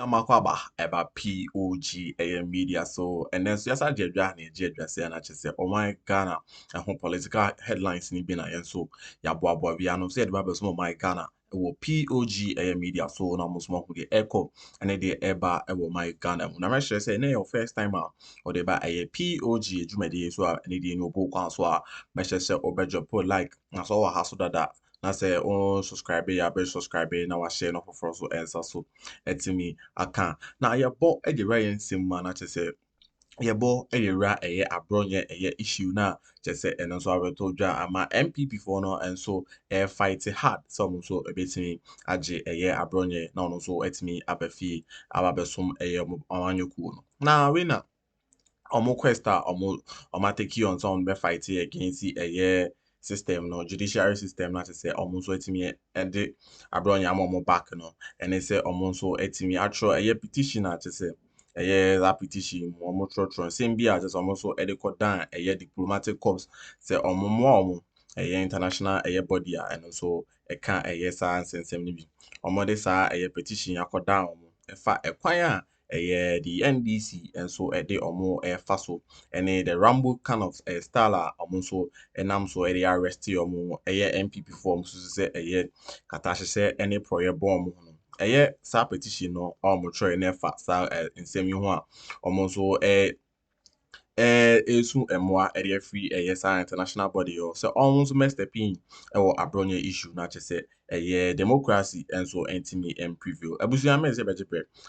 Makwaba about POG Media. So and then so yes I did say and I just say oh my Ghana and home political headlines in Bina and so ya boy we are no said about some my Ghana will POG Media so na most more the echo and then the eba my Ghana. Now I say your first time out or they buy a POG jumedi so and the no book so measure say obejo put like na so haso that na say on subscribe ya be subscribe na wa share no for so answer so etimi aka na yɛbɔ de ra nsɛm ma na kyerɛ sɛ yɛbɔ de ra Abronyé issue na kyerɛ sɛ ɛno nso abɛtɔ dwa ama MPP foɔ no nso fight hard sɛ ɔmo nso ɛbɛtumi agye Abronyé na ɔno nso ɛtumi abɛfie abɛsom ɔmanyokuo no na we na ɔmo quest a ɔmo take on so ɔmo bɛ fight against system no judiciary system na say almost etimi ende Abronyé amo back no and say almost so etimi atro petition na say that petition omo tro same be as almost so edeko down diplomatic corps say omo international body and so can science and sem ni bi omo de sa petition akoda omo efa ekwan the NDC and so they omo faso and the ramble kind of style omo so enam so they arrest omo MPP form so say katashi say any prayer bomb sa petition no omo try na fa sa nsem yi ho a omo so esu emwa area free sa international body or so almost messed up in or Abronyé issue na say democracy and so intimi and preview abusia me say beje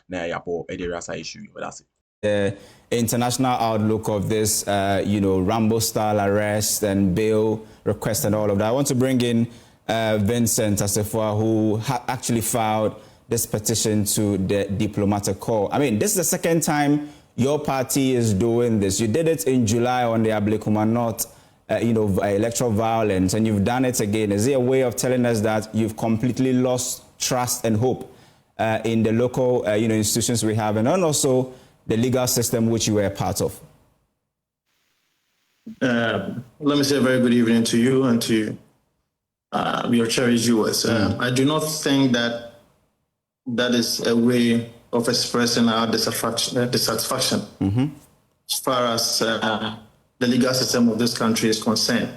na yabo rasa issue but that's it. The international outlook of this Rambo style arrest and bail request and all of that. I want to bring in Vincent Assafuah, who actually filed this petition to the diplomatic corps. I mean, this is the second time your party is doing this. You did it in July on the Ablekuma North, electoral violence, and you've done it again. Is there a way of telling us that you've completely lost trust and hope in the local, institutions we have, and also the legal system which you were a part of? Let me say a very good evening to you and to your cherished viewers. I do not think that is a way of expressing our dissatisfaction as far as the legal system of this country is concerned.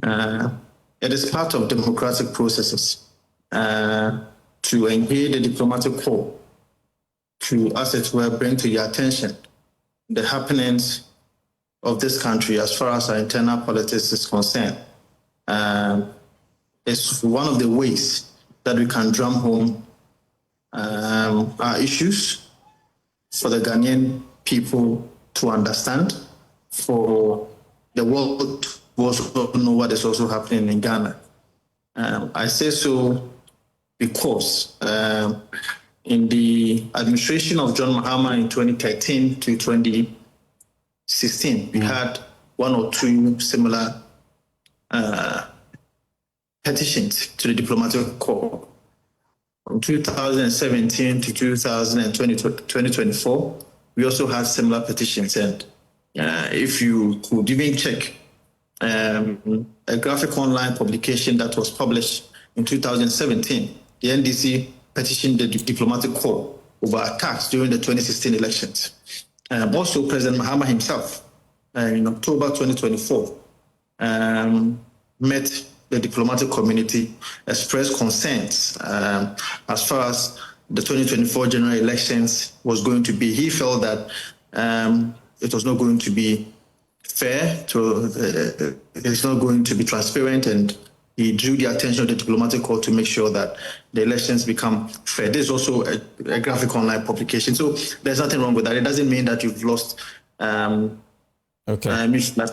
It is part of democratic processes to engage the diplomatic corps to, as it were, bring to your attention the happenings of this country as far as our internal politics is concerned. It's one of the ways that we can drum home our issues for the Ghanaian people to understand, for the world to also know what is also happening in Ghana. I say so because in the administration of John Mahama in 2013 to 2016, we had one or two similar petitions to the diplomatic corps. From 2017 to 2024, we also had similar petitions. And if you could even check a graphic online publication that was published in 2017, the NDC petitioned the diplomatic corps over attacks during the 2016 elections. Also, President Mahama himself, in October 2024, met the diplomatic community, expressed concerns as far as the 2024 general elections was going to be. He felt that it was not going to be fair, it's not going to be transparent, and he drew the attention of the diplomatic corps to make sure that the elections become fair. There's also a graphic online publication, so there's nothing wrong with that. It doesn't mean that you've lost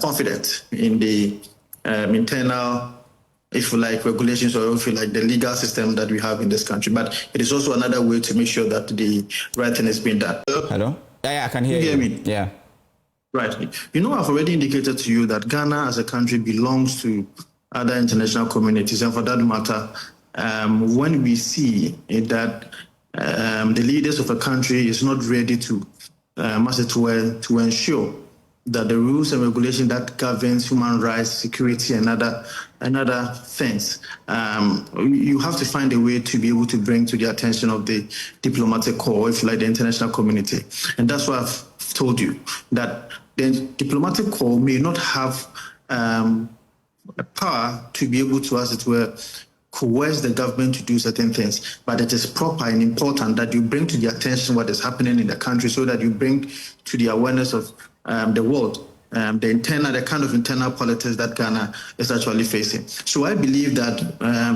confidence in the internal, if you like, regulations, or if you like, the legal system that we have in this country. But it is also another way to make sure that the right thing is being done. Hello? Yeah, I can hear you. Hear me? Yeah. Right. I've already indicated to you that Ghana as a country belongs to other international communities. And for that matter, when we see that the leaders of a country is not ready to, to ensure that the rules and regulations that governs human rights, security, and other things, you have to find a way to be able to bring to the attention of the diplomatic corps, if you like, the international community. And that's why I've told you that the diplomatic corps may not have a power to be able to, as it were, coerce the government to do certain things, but it is proper and important that you bring to the attention what is happening in the country, so that you bring to the awareness of the world the kind of internal politics that Ghana is actually facing. So I believe that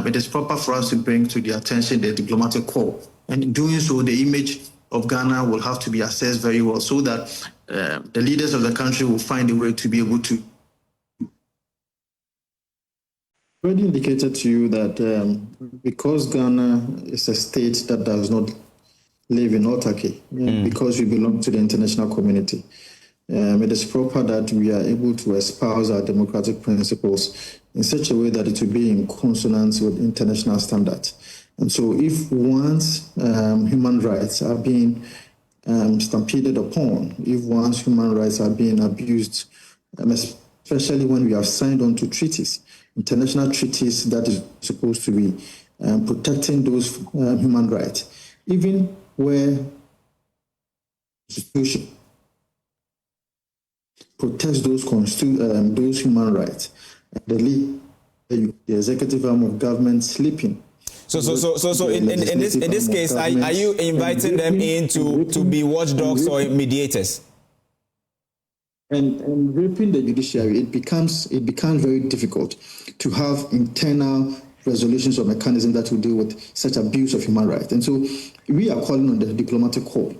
it is proper for us to bring to the attention the diplomatic corps, and in doing so, the image of Ghana will have to be assessed very well, so that the leaders of the country will find a way to be able to. Already indicated to you that because Ghana is a state that does not live in autarky, because we belong to the international community, it is proper that we are able to espouse our democratic principles in such a way that it will be in consonance with international standards. And so if once human rights are being stampeded upon, if once human rights are being abused, especially when we have signed on to treaties, international treaties that is supposed to be protecting those human rights, even where institution protects those human rights, the executive arm of government sleeping. So in this case, are you inviting them in to be watchdogs or mediators? And raping the judiciary, it becomes very difficult to have internal resolutions or mechanisms that will deal with such abuse of human rights. And so we are calling on the diplomatic corps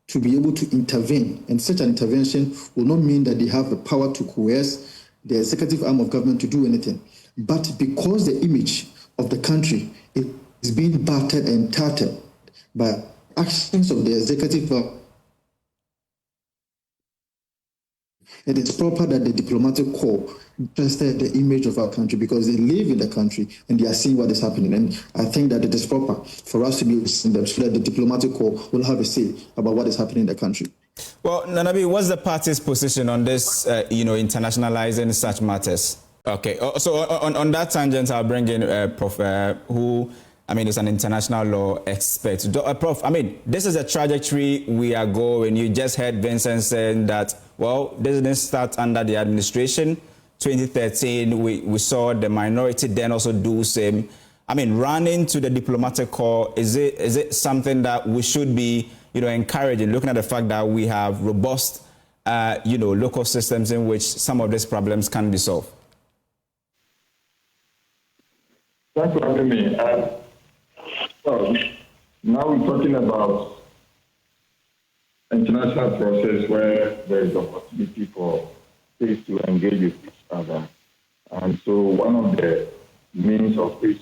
to be able to intervene. And such an intervention will not mean that they have the power to coerce the executive arm of government to do anything. But because the image of the country is being battered and tattered by actions of the executive arm, it is proper that the diplomatic corps tested the image of our country, because they live in the country and they are seeing what is happening. And I think that it is proper for us to be in them so that the diplomatic corps will have a say about what is happening in the country. Well, Nanabi, what's the party's position on this, internationalizing such matters? Okay, so on that tangent, I'll bring in Prof, who, is an international law expert. Prof, this is a trajectory we are going. You just heard Vincent saying that, well, this didn't start under the administration. 2013, we saw the minority then also do same. Running to the diplomatic corps, is it something that we should be, encouraging, looking at the fact that we have robust, local systems in which some of these problems can be solved? Thanks for having me. Well, now we're talking about international process where there is opportunity for states to engage with each other. And so one of the means of which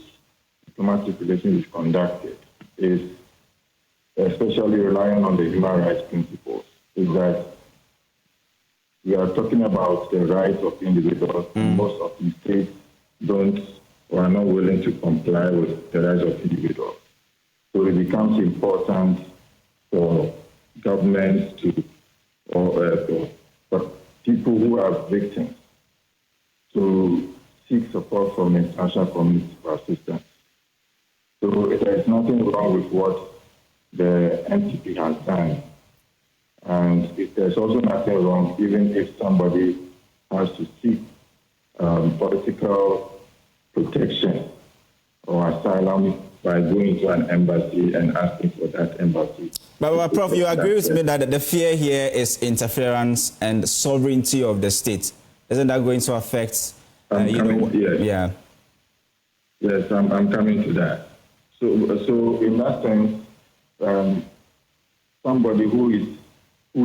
diplomatic relations is conducted is, especially relying on the human rights principles, is that we are talking about the rights of individuals. Most of the states don't or are not willing to comply with the rights of individuals. So it becomes important for governments for people who are victims to seek support from the international community for assistance. So there is nothing wrong with what the NTP has done. And there's also nothing wrong even if somebody has to seek political protection or asylum by going to an embassy and asking for that embassy. But Prof, you agree with me that the fear here is interference and sovereignty of the state. Isn't that going to affect, Yes, I'm coming to that. So in that sense, somebody who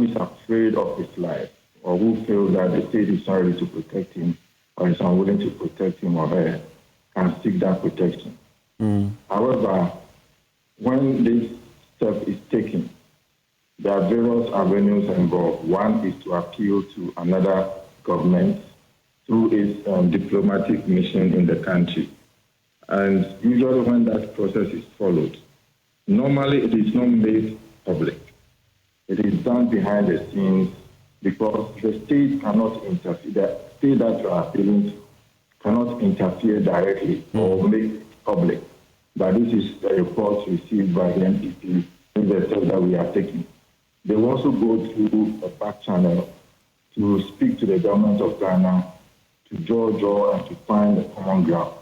is afraid of his life, or who feels that the state is not ready to protect him, or is unwilling to protect him or her, can seek that protection. However, when this step is taken, there are various avenues involved. One is to appeal to another government through its diplomatic mission in the country. And usually when that process is followed, normally it is not made public. It is done behind the scenes because the state cannot interfere. The state that you are appealing to cannot interfere directly or make it public. But this is a report received by the NPP in the steps that we are taking. They will also go through a back channel to speak to the government of Ghana, to draw and to find a common ground.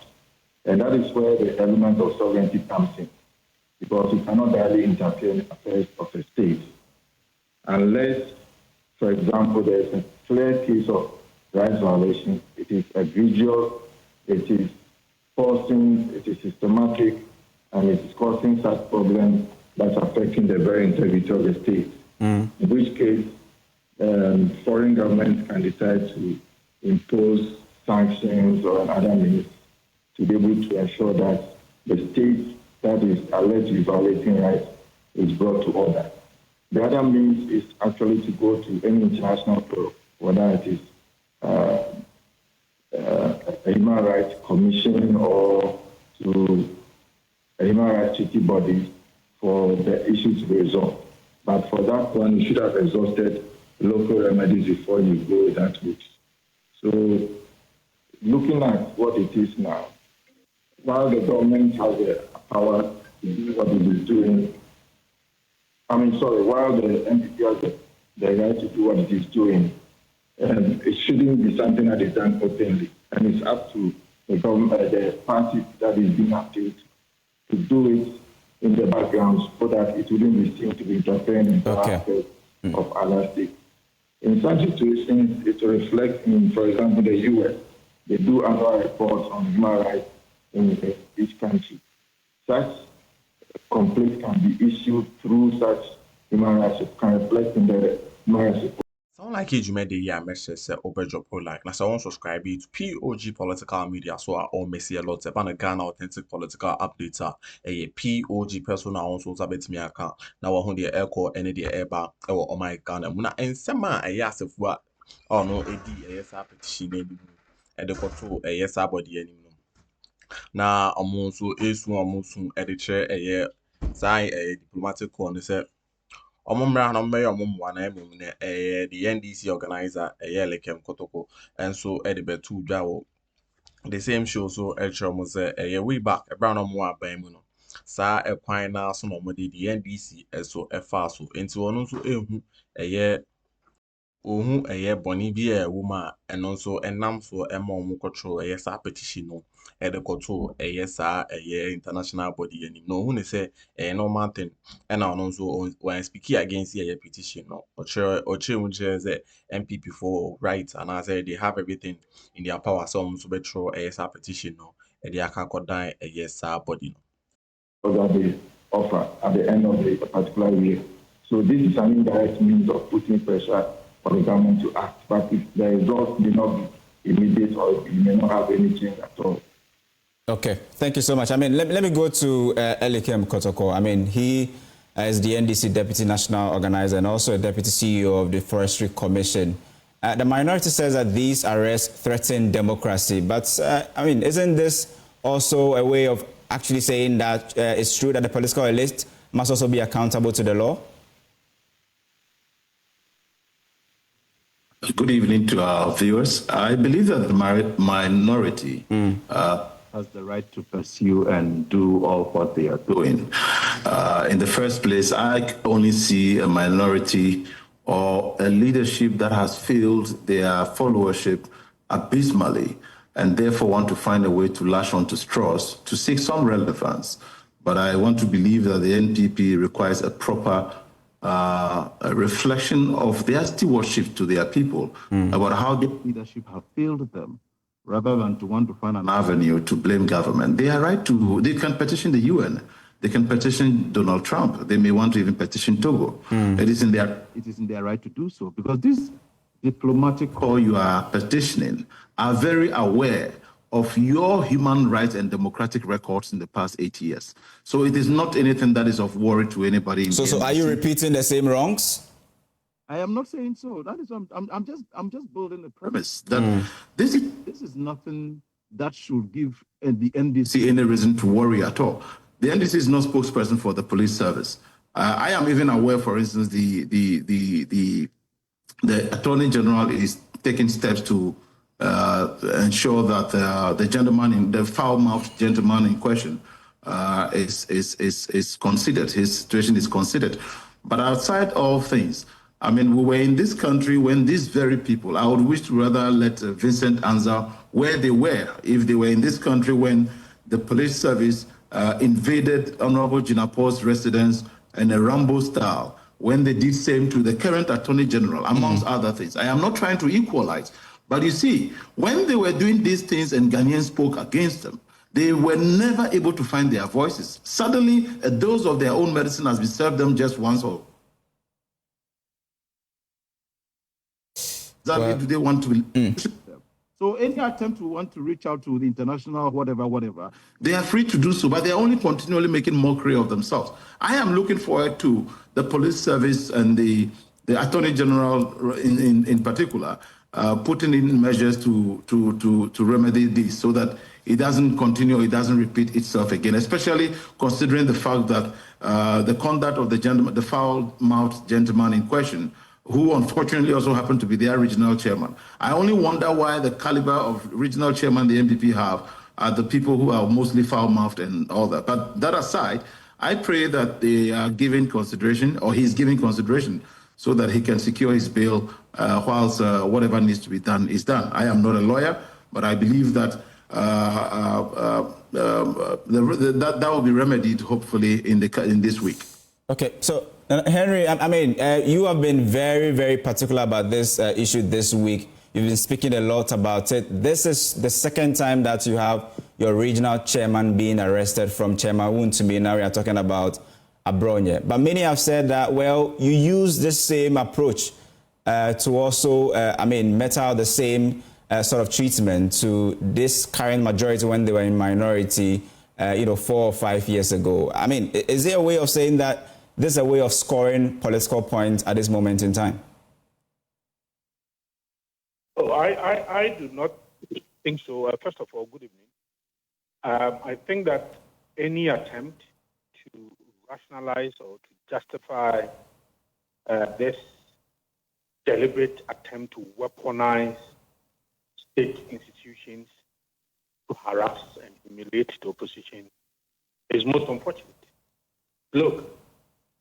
And that is where the element of sovereignty comes in, because you cannot directly interfere in the affairs of a state unless, for example, there is a clear case of rights violation, it is egregious, it is forcing, it is systematic, and it is causing such problems that's affecting the very integrity of the state. In which case, foreign governments can decide to impose sanctions or other means to be able to ensure that the state that is allegedly violating rights is brought to order. The other means is actually to go to any international forum, whether it is a human rights commission or to a human rights treaty body for the issue to be resolved. But for that one, you should have exhausted local remedies before you go that route. So looking at what it is now, while the government has the power to do what it is doing, while the NPP has the right to do what it is doing, it shouldn't be something that is done openly. And it's up to the government, the party that is being appealed to do it in the background so that it wouldn't be seen to be interfering in the aspects of other states. In such situations, it will reflect in, for example, the US. They do annual reports on human rights in each country. Such complaints can be issued through such human rights, can reflect in the human rights report. Sound like you made the year message over job like now so subscribe to POG Political Media so I all messy a lot about Ghana authentic political updates a POG personal also sabet me account now who the airco any the airba or my Ghana muna and sema a Assafuah oh no yes petitioning and the control a yes body anymore na omonso esu omonso editor a year sign a diplomatic one say Omumra no me omumwa na emum ne the NDC organizer Lekem Kotoko and so edibetu dwawo the same show so elchom say we back e bra no mo aban mu no sa ekwan na so no mo the NDC so efa so enti ono so ehu ohun boni bi woman and also enam so ema control sa petition no the control sa international body any no who say normal thing and also when speaking against petition no or say MPP for right and I say they have everything in their power so to betro sa petition no they aka down sa body no that they offer at the end of the particular year. So this is an indirect means of putting pressure for the government to act, but if the results may not be immediate or you may not have any change at all. Okay, thank you so much. I mean, let me go to Lekem Kotoko. I mean, he is the NDC Deputy National Organizer and also a Deputy CEO of the Forestry Commission. The minority says that these arrests threaten democracy, but I mean, isn't this also a way of actually saying that it's true that the political elite must also be accountable to the law? Good evening to our viewers. I believe that the minority has the right to pursue and do all what they are doing. In the first place, I only see a minority or a leadership that has failed their followership abysmally and therefore want to find a way to lash onto straws to seek some relevance. But I want to believe that the NPP requires a proper a reflection of their stewardship to their people about how their leadership have failed them, rather than to want to find an avenue to blame government. They are right to, they can petition the UN, they can petition Donald Trump, they may want to even petition Togo. It is in their right to do so, because this diplomatic corps you are petitioning are very aware of your human rights and democratic records in the past 8 years. So it is not anything that is of worry to anybody. So are you repeating the same wrongs? I am not saying so. That is, I'm just building the premise that this is nothing that should give the NDC any reason to worry at all. The NDC is not spokesperson for the police service. I am even aware, for instance, the the Attorney General is taking steps to ensure that the foul-mouthed gentleman in question is considered. His situation is considered. But outside all things, I mean, we were in this country when these very people, I would wish to rather let Vincent answer where they were, if they were in this country when the police service invaded Honorable Jinapor's residence in a Rambo style, when they did same to the current Attorney General, amongst other things. I am not trying to equalize, but you see, when they were doing these things and Ghanaians spoke against them, they were never able to find their voices. Suddenly, a dose of their own medicine has been served them just once or exactly do they want to So any attempt to want to reach out to the international, whatever, they are free to do so, but they are only continually making mockery of themselves. I am looking forward to the police service and the Attorney General in particular putting in measures to remedy this so that it doesn't continue, it doesn't repeat itself again, especially considering the fact that the conduct of the gentleman, the foul-mouthed gentleman in question, who unfortunately also happened to be their regional chairman. I only wonder why the caliber of regional chairman the MPP have are the people who are mostly foul-mouthed and all that. But that aside, I pray that they are giving consideration, or he's giving consideration, so that he can secure his bail whilst whatever needs to be done is done. I am not a lawyer, but I believe that that will be remedied hopefully in this week. Okay, so Henry, I mean, you have been very, very particular about this issue this week. You've been speaking a lot about it. This is the second time that you have your regional chairman being arrested from Chairman Woon to me. Now we are talking about Abronyé. But many have said that, well, you use this same approach to also, mete out the same sort of treatment to this current majority when they were in minority, 4 or 5 years ago. I mean, is there a way of saying that this is a way of scoring political points at this moment in time? Oh, I do not think so. First of all, good evening. I think that any attempt to rationalize or to justify this deliberate attempt to weaponize state institutions to harass and humiliate the opposition is most unfortunate. Look,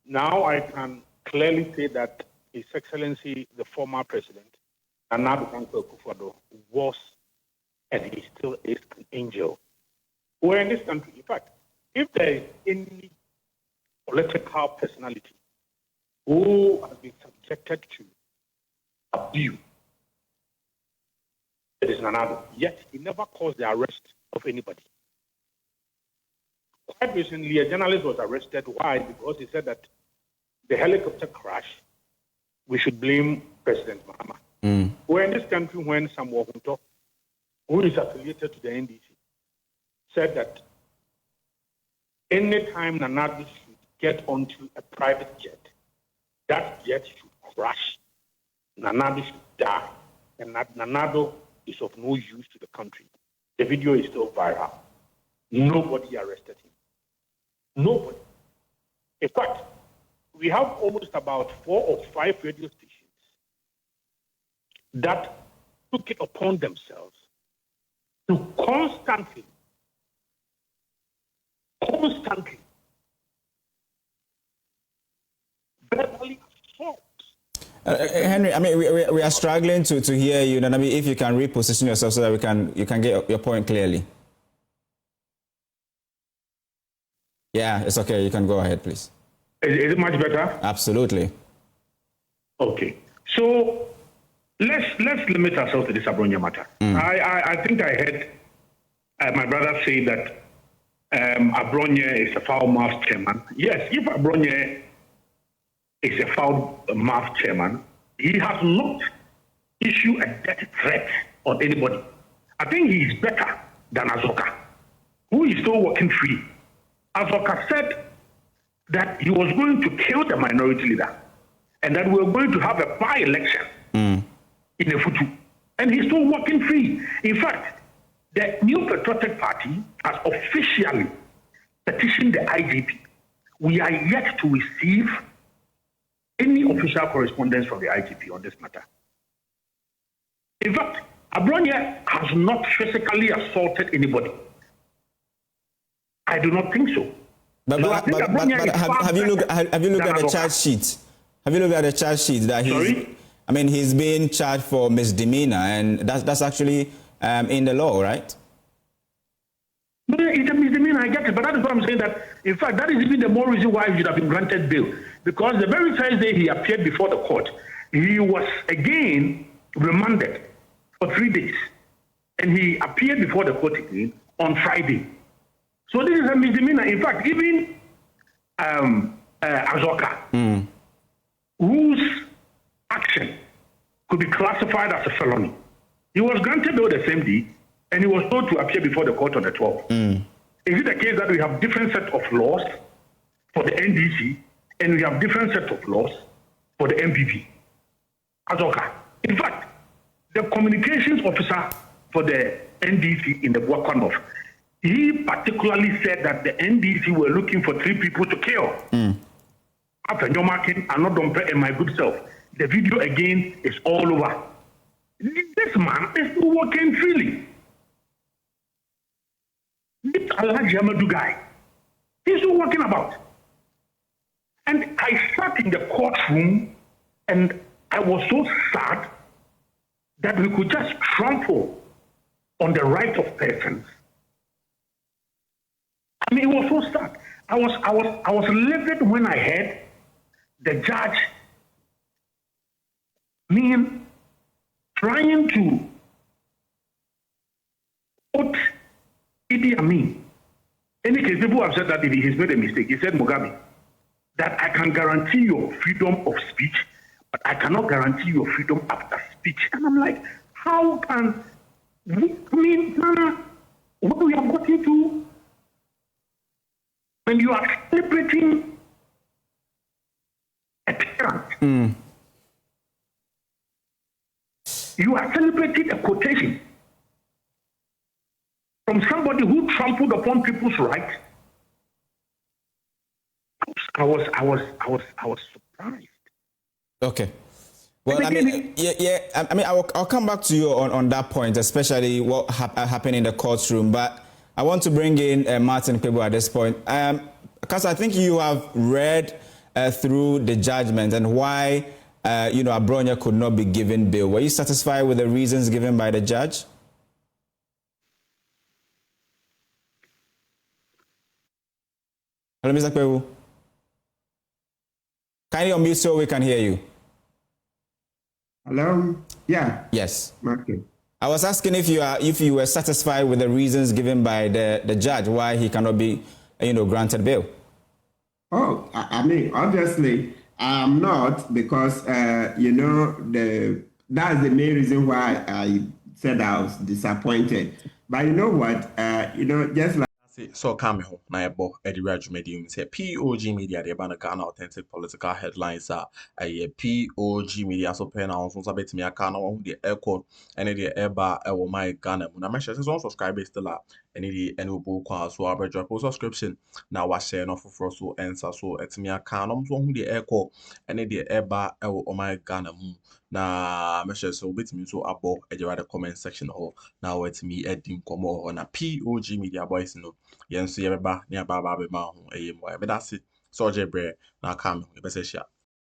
now I can clearly say that His Excellency, the former president, Nana Akuffo, was and he still is an angel. We're in this country. In fact, if there is any political personality who has been subjected to abuse, it is Nana. Yet he never caused the arrest of anybody. Quite recently, a journalist was arrested. Why? Because he said that the helicopter crash, we should blame President Mahama. We're in this country when Y0hunu, who is affiliated to the NDC, said that anytime Nanado should get onto a private jet, that jet should crash, Nanado should die, and that Nanado is of no use to the country. The video is still viral. Nobody arrested him. Nobody. In fact, we have almost about 4 or 5 radio stations that took it upon themselves to constantly verbally assault. Henry, I mean, we are struggling to hear you. And I mean, if you can reposition yourself so that you can get your point clearly. Yeah, it's okay. You can go ahead, please. Is it much better? Absolutely. Okay. So let's limit ourselves to this Abronyé matter. I think I heard my brother say that Abronyé is a foul-mouthed chairman. Yes, if Abronyé is a foul-mouthed chairman, he has not issued a death threat on anybody. I think he is better than Azoka, who is still working free. Azoka said that he was going to kill the minority leader and that we were going to have a by-election in a Futu. And he's still working free. In fact, the New Patriotic Party has officially petitioned the IGP. We are yet to receive any any official correspondence from the IGP on this matter. In fact, Abronyé has not physically assaulted anybody. I do not think so. But have you looked at the charge sheet? Have you looked at the charge sheet that he's being charged for misdemeanor, and that's actually in the law, right? No, it's a misdemeanor, I get it, but that is what I'm saying, that in fact that is even the more reason why he should have been granted bail, because the very first day he appeared before the court, he was again remanded for 3 days, and he appeared before the court again on Friday. So this is a misdemeanor. In fact, even Azoka, whose action could be classified as a felony, he was granted bail the same day, and he was told to appear before the court on the 12th. Is it the case that we have different set of laws for the NDC, and we have different set of laws for the MPP? Azoka. In fact, the communications officer for the NDC in the Bwakwanoff, he particularly said that the NDC were looking for 3 people to kill. After Nyomakin, Anodonpe, and my good self. The video again is all over. This man is still working freely. This Alhaji Amadou guy, he's still working about. And I sat in the courtroom and I was so sad that we could just trample on the right of persons. I mean, it was so sad. I was livid when I heard the judge trying to put Idi Amin. Any case, people have said that he's made a mistake. He said, Mugabe, that I can guarantee your freedom of speech, but I cannot guarantee your freedom after speech. And I'm like, how can we, what we have got into when you are celebrating a parent, you are celebrating a quotation from somebody who trampled upon people's rights. I was surprised. Okay. Well, I mean, I'll come back to you on that point, especially what happened in the courtroom. But I want to bring in Martin Kpebu at this point, because I think you have read through the judgment and why Abronyé could not be given bail. Were you satisfied with the reasons given by the judge? Hello, Mr. Kpebu. Kindly unmute so we can hear you. Hello? Yeah. Yes. Okay. I was asking if you were satisfied with the reasons given by the judge why he cannot be, granted bail. Oh, I mean, obviously, I'm not, because that's the main reason why I said I was disappointed. But you know what? Just like. So come home na ebo edira dwumadi say POG Media de ban Ghana authentic political headlines are a POG Media so pen on so betimi aka na wo de echo ene de eba e wo my Ghana mu na me share so subscribe still a ene de ene obo kwa so abedro subscription na wa share no foforo so ensa so etimi aka no so hu de echo ene de eba e wo my Ghana mu na me share so betimi so abo edira the comment section ho na wetimi edim komo ho na POG Media boys no yenso yebeba ne ababa be ma ho eyemo ebeda se so jebre na kam ebese hia